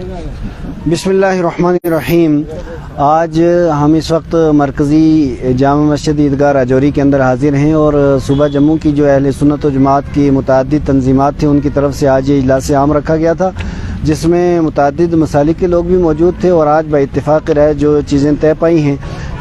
بسم اللہ الرحمن الرحیم۔ آج ہم اس وقت مرکزی جامع مسجد عیدگاہ راجوری کے اندر حاضر ہیں اور صوبہ جموں کی جو اہل سنت و جماعت کی متعدد تنظیمات تھیں ان کی طرف سے آج یہ اجلاس عام رکھا گیا تھا، جس میں متعدد مسالک کے لوگ بھی موجود تھے اور آج با اتفاق رائے جو چیزیں طے پائی ہیں۔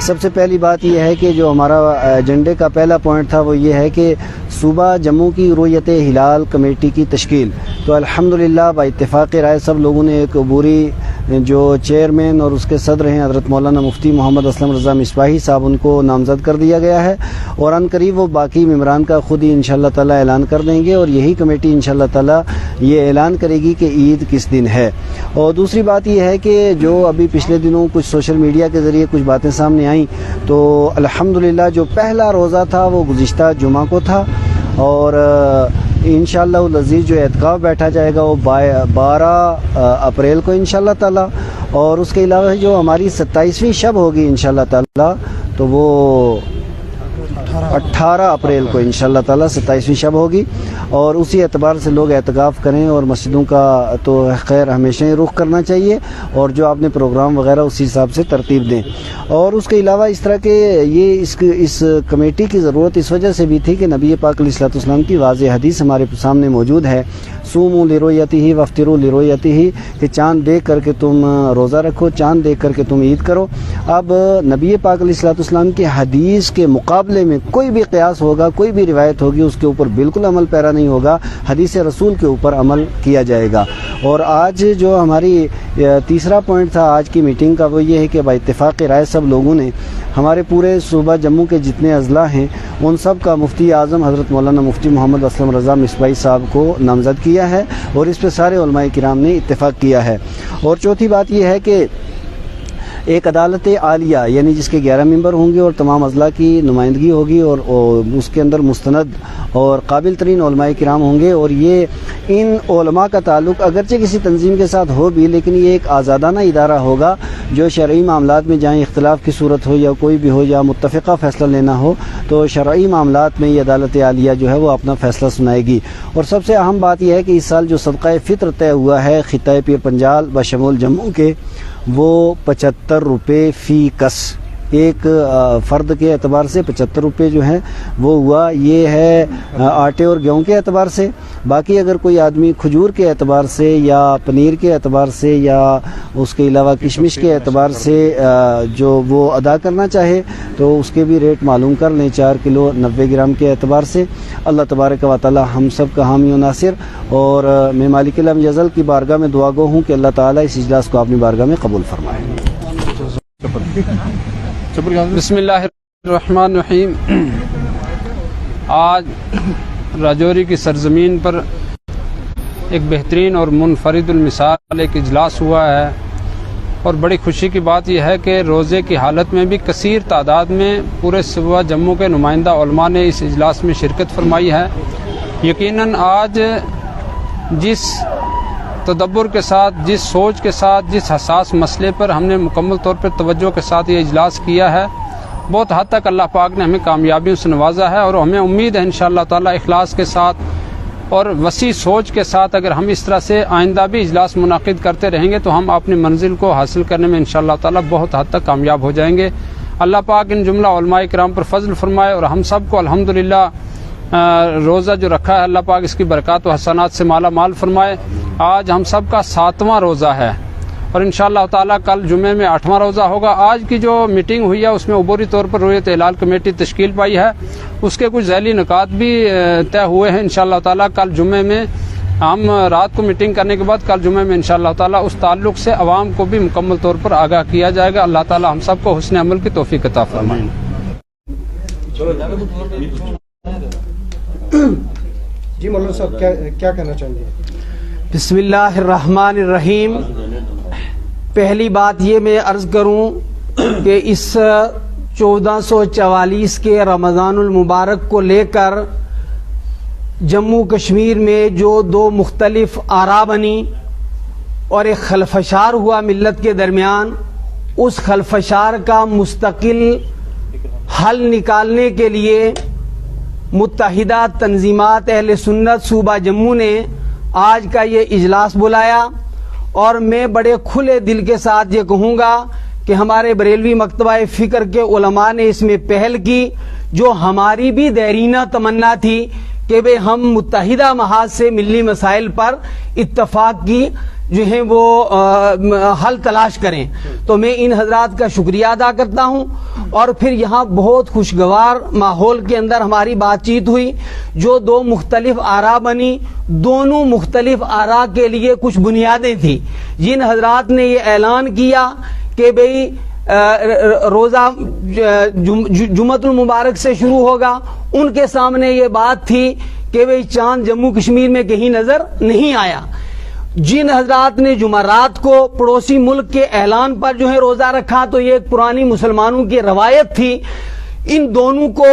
سب سے پہلی بات یہ ہے کہ جو ہمارا ایجنڈے کا پہلا پوائنٹ تھا وہ یہ ہے کہ صوبہ جموں کی رؤیت ہلال کمیٹی کی تشکیل۔ تو الحمدللہ با اتفاق رائے سب لوگوں نے ایک عبوری جو چیئرمین اور اس کے صدر ہیں حضرت مولانا مفتی محمد اسلم رضا مصباحی صاحب، ان کو نامزد کر دیا گیا ہے اور ان قریب وہ باقی ممبران کا خود ہی انشاءاللہ تعالی اعلان کر دیں گے اور یہی کمیٹی انشاءاللہ تعالی یہ اعلان کرے گی کہ عید کس دن ہے۔ اور دوسری بات یہ ہے کہ جو ابھی پچھلے دنوں کچھ سوشل میڈیا کے ذریعے کچھ باتیں سامنے آئیں، تو الحمدللہ جو پہلا روزہ تھا وہ گزشتہ جمعہ کو تھا اور انشاءاللہ العزیز جو اعتکاف بیٹھا جائے گا وہ 12 اپریل کو انشاءاللہ تعالی، اور اس کے علاوہ جو ہماری 27ویں شب ہوگی انشاءاللہ تعالی تو وہ 18 اپریل کو انشاءاللہ تعالی 27ویں شب ہوگی، اور اسی اعتبار سے لوگ اعتکاف کریں اور مسجدوں کا تو خیر ہمیشہ ہی رخ کرنا چاہیے اور جو آپ نے پروگرام وغیرہ اسی حساب سے ترتیب دیں۔ اور اس کے علاوہ اس طرح کے یہ اس کمیٹی کی ضرورت اس وجہ سے بھی تھی کہ نبی پاک علیہ الصلوۃ والسلام کی واضح حدیث ہمارے سامنے موجود ہے، صوموا لرؤیتہ وافطروا لرؤیتہ، کہ چاند دیکھ کر کے تم روزہ رکھو، چاند دیکھ کر کے تم عید کرو۔ اب نبی پاک علیہ الصلوۃ والسلام کی حدیث کے مقابلے میں کوئی بھی قیاس ہوگا، کوئی بھی روایت ہوگی، اس کے اوپر بالکل عمل پیرا نہیں ہوگا، حدیث رسول کے اوپر عمل کیا جائے گا۔ اور آج جو ہماری تیسرا پوائنٹ تھا آج کی میٹنگ کا وہ یہ ہے کہ با اتفاق رائے سب لوگوں نے ہمارے پورے صوبہ جموں کے جتنے اضلاع ہیں ان سب کا مفتی اعظم حضرت مولانا مفتی محمد اسلم رضا مصباحی صاحب کو نامزد کیا ہے اور اس پہ سارے علماء کرام نے اتفاق کیا ہے۔ اور چوتھی بات یہ ہے کہ ایک عدالت عالیہ یعنی جس کے 11 ممبر ہوں گے اور تمام اضلاع کی نمائندگی ہوگی اور اس کے اندر مستند اور قابل ترین علماء کرام ہوں گے، اور یہ ان علماء کا تعلق اگرچہ کسی تنظیم کے ساتھ ہو بھی لیکن یہ ایک آزادانہ ادارہ ہوگا جو شرعی معاملات میں جہاں اختلاف کی صورت ہو یا کوئی بھی ہو یا متفقہ فیصلہ لینا ہو تو شرعی معاملات میں یہ عدالت عالیہ جو ہے وہ اپنا فیصلہ سنائے گی۔ اور سب سے اہم بات یہ ہے کہ اس سال جو صدقہ فطر طے ہوا ہے خطۂ پیر پنجال بشمول جموں کے وہ 75 روپے فی کس، ایک فرد کے اعتبار سے 75 روپے جو ہیں وہ ہوا، یہ ہے آٹے اور گیہوں کے اعتبار سے۔ باقی اگر کوئی آدمی کھجور کے اعتبار سے یا پنیر کے اعتبار سے یا اس کے علاوہ کشمش کے اعتبار سے جو وہ ادا کرنا چاہے تو اس کے بھی ریٹ معلوم کر لیں، 4 کلو 90 گرام کے اعتبار سے۔ اللہ تبارک و تعالی ہم سب کا حامی و ناصر، اور میں مالک الحمد جزل کی بارگاہ میں دعا گو ہوں کہ اللہ تعالی اس اجلاس کو اپنی بارگاہ میں قبول فرمائے۔ بسم اللہ الرحمن الرحیم۔ آج راجوری کی سرزمین پر ایک بہترین اور منفرد المثال ایک اجلاس ہوا ہے، اور بڑی خوشی کی بات یہ ہے کہ روزے کی حالت میں بھی کثیر تعداد میں پورے صوبہ جموں کے نمائندہ علماء نے اس اجلاس میں شرکت فرمائی ہے۔ یقیناً آج جس تدبر کے ساتھ، جس سوچ کے ساتھ، جس حساس مسئلے پر ہم نے مکمل طور پر توجہ کے ساتھ یہ اجلاس کیا ہے، بہت حد تک اللہ پاک نے ہمیں کامیابیوں سے نوازا ہے، اور ہمیں امید ہے انشاءاللہ تعالی اخلاص کے ساتھ اور وسیع سوچ کے ساتھ اگر ہم اس طرح سے آئندہ بھی اجلاس منعقد کرتے رہیں گے تو ہم اپنی منزل کو حاصل کرنے میں انشاءاللہ تعالی بہت حد تک کامیاب ہو جائیں گے۔ اللہ پاک ان جملہ علماء کرام پر فضل فرمائے اور ہم سب کو الحمدللہ روزہ جو رکھا ہے اللہ پاک اس کی برکات و حسنات سے مالا مال فرمائے۔ آج ہم سب کا 7واں روزہ ہے اور انشاءاللہ تعالی کل جمعے میں 8واں روزہ ہوگا۔ آج کی جو میٹنگ ہوئی ہے اس میں عبوری طور پر رؤیت ہلال کمیٹی تشکیل پائی ہے، اس کے کچھ ذیلی نکات بھی طے ہوئے ہیں۔ انشاءاللہ تعالی کل جمعے میں ہم رات کو میٹنگ کرنے کے بعد کل جمعے میں انشاءاللہ تعالی اس تعلق سے عوام کو بھی مکمل طور پر آگاہ کیا جائے گا۔ اللہ تعالی ہم سب کو حسن عمل کی توفیق عطا فرمائے۔ جی مولانا صاحب کیا کہنا چاہیں گے؟ بسم اللہ الرحمن الرحیم۔ پہلی بات یہ میں عرض کروں کہ اس 1444 کے رمضان المبارک کو لے کر جموں کشمیر میں جو 2 مختلف آراء بنی اور ایک خلفشار ہوا ملت کے درمیان، اس خلفشار کا مستقل حل نکالنے کے لیے متحدہ تنظیمات اہل سنت صوبہ جموں نے آج کا یہ اجلاس بلایا اور میں بڑے کھلے دل کے ساتھ یہ کہوں گا کہ ہمارے بریلوی مکتبہ فکر کے علماء نے اس میں پہل کی، جو ہماری بھی دیرینہ تمنا تھی کہ بھئی ہم متحدہ محاذ سے ملی مسائل پر اتفاق کی جو ہے وہ حل تلاش کریں. تو میں ان حضرات کا شکریہ ادا کرتا ہوں. اور پھر یہاں بہت خوشگوار ماحول کے اندر ہماری بات چیت ہوئی، جو دو مختلف آراء بنی، دونوں مختلف آراء کے لیے کچھ بنیادیں تھیں. جن حضرات نے یہ اعلان کیا کہ بھئی روزہ جمعۃ المبارک سے شروع ہوگا، ان کے سامنے یہ بات تھی کہ بھئی چاند جموں کشمیر میں کہیں نظر نہیں آیا. جن حضرات نے جمعرات کو پڑوسی ملک کے اعلان پر جو ہے روزہ رکھا، تو یہ ایک پرانی مسلمانوں کی روایت تھی. ان دونوں کو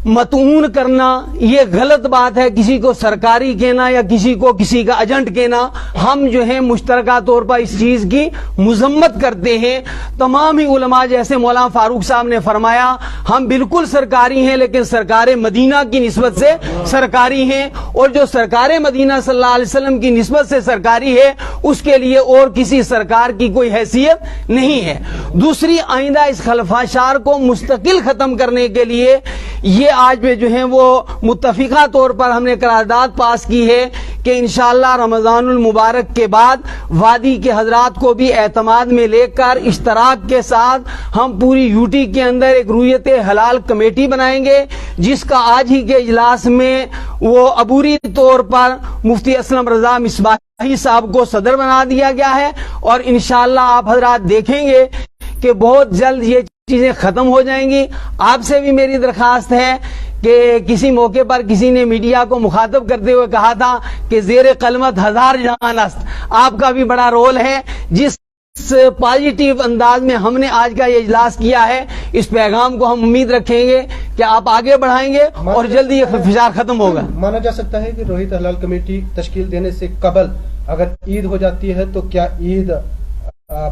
مطعون کرنا یہ غلط بات ہے، کسی کو سرکاری کہنا یا کسی کو کسی کا ایجنٹ کہنا. ہم جو ہے مشترکہ طور پر اس چیز کی مذمت کرتے ہیں. تمام ہی علماء جیسے مولانا فاروق صاحب نے فرمایا، ہم بالکل سرکاری ہیں لیکن سرکار مدینہ کی نسبت سے سرکاری ہیں، اور جو سرکار مدینہ صلی اللہ علیہ وسلم کی نسبت سے سرکاری ہے اس کے لیے اور کسی سرکار کی کوئی حیثیت نہیں ہے. دوسری، آئندہ اس خلفاشار کو مستقل ختم کرنے کے لیے یہ آج میں جو ہے وہ متفقہ طور پر ہم نے قرارداد پاس کی ہے کہ انشاءاللہ رمضان المبارک کے بعد وادی کے حضرات کو بھی اعتماد میں لے کر اشتراک کے ساتھ ہم پوری یوٹی کے اندر ایک رویت حلال کمیٹی بنائیں گے، جس کا آج ہی کے اجلاس میں وہ عبوری طور پر مفتی اسلم رضا مصباحی صاحب کو صدر بنا دیا گیا ہے. اور انشاءاللہ آپ حضرات دیکھیں گے کہ بہت جلد یہ چیزیں ختم ہو جائیں گی. آپ سے بھی میری درخواست ہے کہ کسی موقع پر کسی نے میڈیا کو مخاطب کرتے ہوئے کہا تھا کہ زیر قلمت ہزار جان است. آپ کا بھی بڑا رول ہے. جس پازیٹیو انداز میں ہم نے آج کا یہ اجلاس کیا ہے، اس پیغام کو ہم امید رکھیں گے کہ آپ آگے بڑھائیں گے اور جلدی یہ فشار ختم ہوگا. مانا جا سکتا ہے کہ رویت حلال کمیٹی تشکیل دینے سے قبل اگر عید ہو جاتی ہے تو کیا عید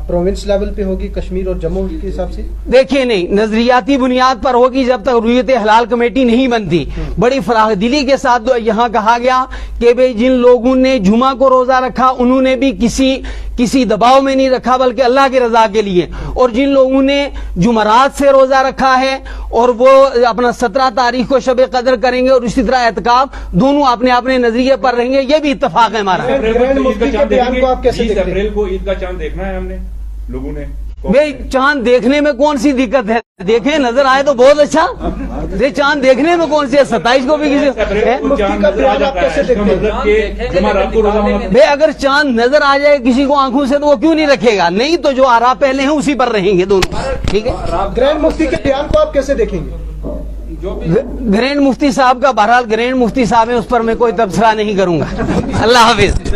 پروونس لیول پہ ہوگی کشمیر اور جموں کے حساب سے؟ دیکھیے، نہیں، نظریاتی بنیاد پر ہوگی جب تک رویت حلال کمیٹی نہیں بنتی. بڑی فراخ دلی کے ساتھ یہاں کہا گیا کہ بھئی جن لوگوں نے جمعہ کو روزہ رکھا انہوں نے بھی کسی دباؤ میں نہیں رکھا بلکہ اللہ کی رضا کے لیے، اور جن لوگوں نے جمعرات سے روزہ رکھا ہے اور وہ اپنا 17 تاریخ کو شب قدر کریں گے اور اسی طرح اعتکاف، دونوں اپنے اپنے نظریے پر رہیں گے. یہ بھی اتفاق ہے ہمارا. اپریل کو عید کا چاند دیکھنا ہے ہم نے لوگوں نے. بھئی چاند دیکھنے میں کون سی دقت ہے؟ دیکھیں، نظر آئے تو بہت اچھا. چاند دیکھنے میں کون سی ہے؟ 27 کو بھی کسی بھئی اگر چاند نظر آ جائے کسی کو آنکھوں سے تو وہ کیوں نہیں رکھے گا؟ نہیں تو جو آراء پہلے ہیں اسی پر رہیں گے دونوں. ٹھیک ہے. گرینڈ مفتی کے بیان کو آپ کیسے دیکھیں گے؟ گرینڈ مفتی صاحب کا بہرحال گرینڈ مفتی صاحب ہے، اس پر میں کوئی تبصرہ نہیں کروں گا. اللہ حافظ.